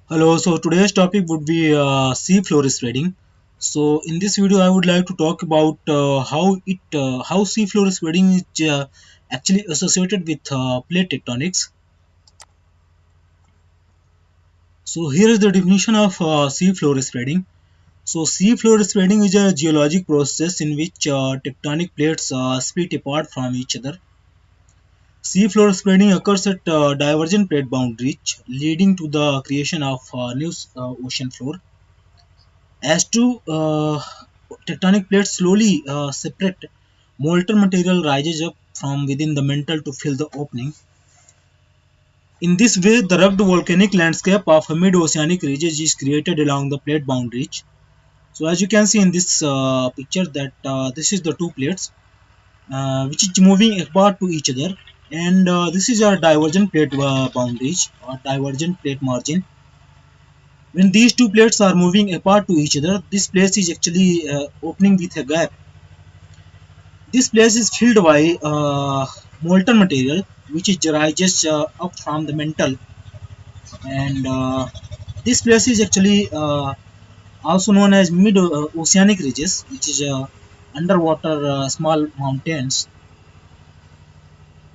Hello, so today's topic would be sea floor spreading. So in this video, I would like to talk about how sea floor spreading is actually associated with plate tectonics. So here is the definition of sea floor spreading. So sea floor spreading is a geologic process in which tectonic plates split apart from each other. Sea floor spreading occurs at divergent plate boundaries, leading to the creation of new ocean floor. As two tectonic plates slowly separate, molten material rises up from within the mantle to fill the opening. In this way, the rugged volcanic landscape of mid-oceanic ridges is created along the plate boundaries. So, as you can see in this picture, that this is the two plates which is moving apart to each other, and this is a divergent plate boundaries or divergent plate margin. When these two plates are moving apart to each other, this place is actually opening with a gap. This place is filled by molten material which is rises up from the mantle, and this place is actually also known as mid oceanic ridges, which is underwater small mountains.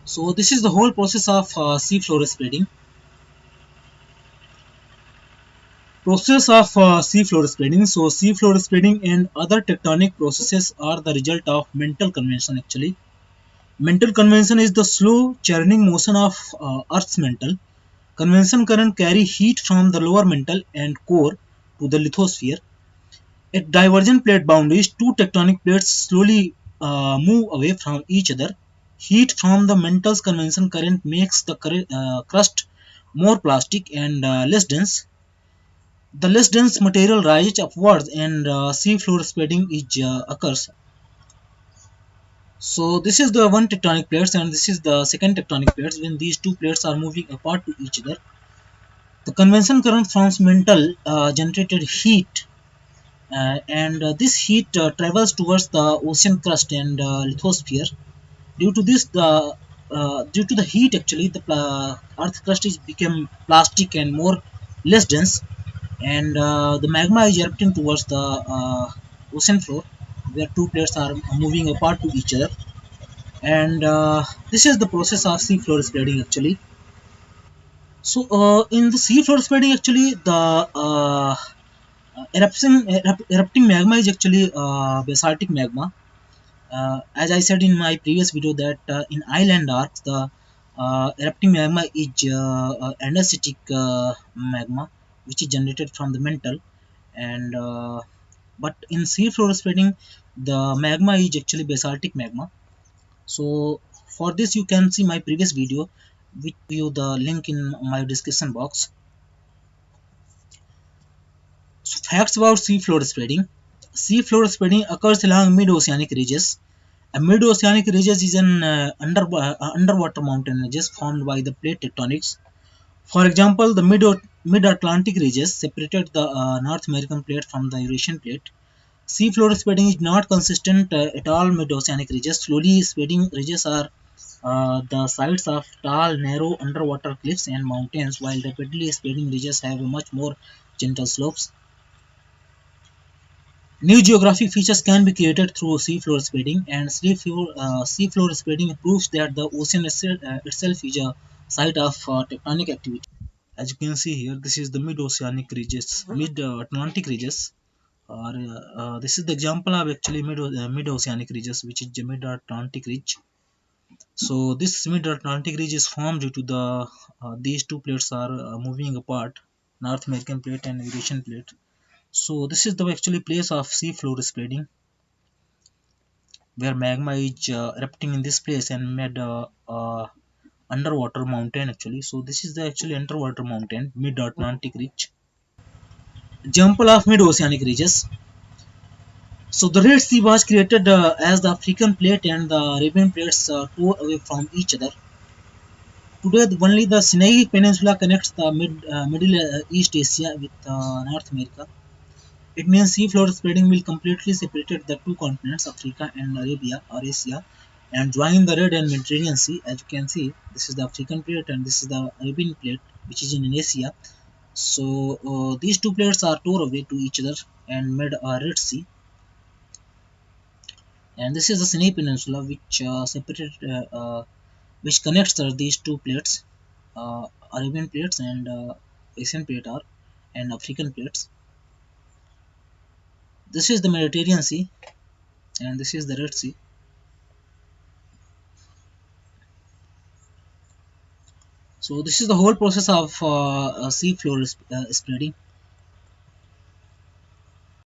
So this is the whole process of sea floor spreading. Process of sea floor spreading. So sea floor spreading and other tectonic processes are the result of mantle convention actually. Mantle convention is the slow churning motion of Earth's mantle. Convection current carry heat from the lower mantle and core to the lithosphere. At divergent plate boundaries, two tectonic plates slowly move away from each other. Heat from the mantle's convection current makes the crust more plastic and less dense. The less dense material rises upwards and sea floor spreading occurs. So this is the one tectonic plates and this is the second tectonic plates. When these two plates are moving apart to each other, the convection current from mantle generated heat, and this heat travels towards the ocean crust and lithosphere. Due to this, due to the heat, actually, the Earth crust is become plastic and more less dense, and the magma is erupting towards the ocean floor, where two plates are moving apart to each other, and this is the process of sea floor spreading actually. So in the sea floor spreading, actually, the erupting magma is actually basaltic magma. As I said in my previous video, that in island arcs, the erupting magma is andesitic magma, which is generated from the mantle, and but in sea floor spreading, the magma is actually basaltic magma. So for this, you can see my previous video, which you the link in my description box. So facts about sea floor spreading. Sea floor spreading occurs along mid-oceanic ridges. A mid-oceanic ridges is an underwater mountain ridges formed by the plate tectonics. For example, the mid-Atlantic ridges separated the North American plate from the Eurasian plate. Sea floor spreading is not consistent at all mid-oceanic ridges. Slowly spreading ridges are the sites of tall, narrow underwater cliffs and mountains, while rapidly spreading ridges have a much more gentle slopes. New geographic features can be created through seafloor spreading, and seafloor spreading proves that the ocean itself is a site of tectonic activity. As you can see here, this is the mid-oceanic ridges, mid-Atlantic ridges, or this is the example of actually mid-oceanic ridges, which is the mid-Atlantic ridge. So this mid-Atlantic ridge is formed due to these two plates are moving apart, North American plate and Eurasian plate. So this is the actually place of sea floor spreading, where magma is erupting in this place and made underwater mountain actually. So this is the actually underwater mountain, mid Atlantic ridge. Example of mid oceanic ridges. So the Red Sea was created as the African plate and the Arabian plates tore away from each other. Today only the Sinai Peninsula connects the Middle East Asia with North America. It means seafloor spreading will completely separate the two continents, Africa and Arabia or Asia, and join the Red and Mediterranean Sea. As you can see, this is the African plate and this is the Arabian plate, which is in Asia. So these two plates are tore away to each other and made a Red Sea. And this is the Sinai Peninsula, which connects these two plates, Arabian plates and Asian plate are, and African plates. This is the Mediterranean Sea, and this is the Red Sea. So this is the whole process of sea floor spreading.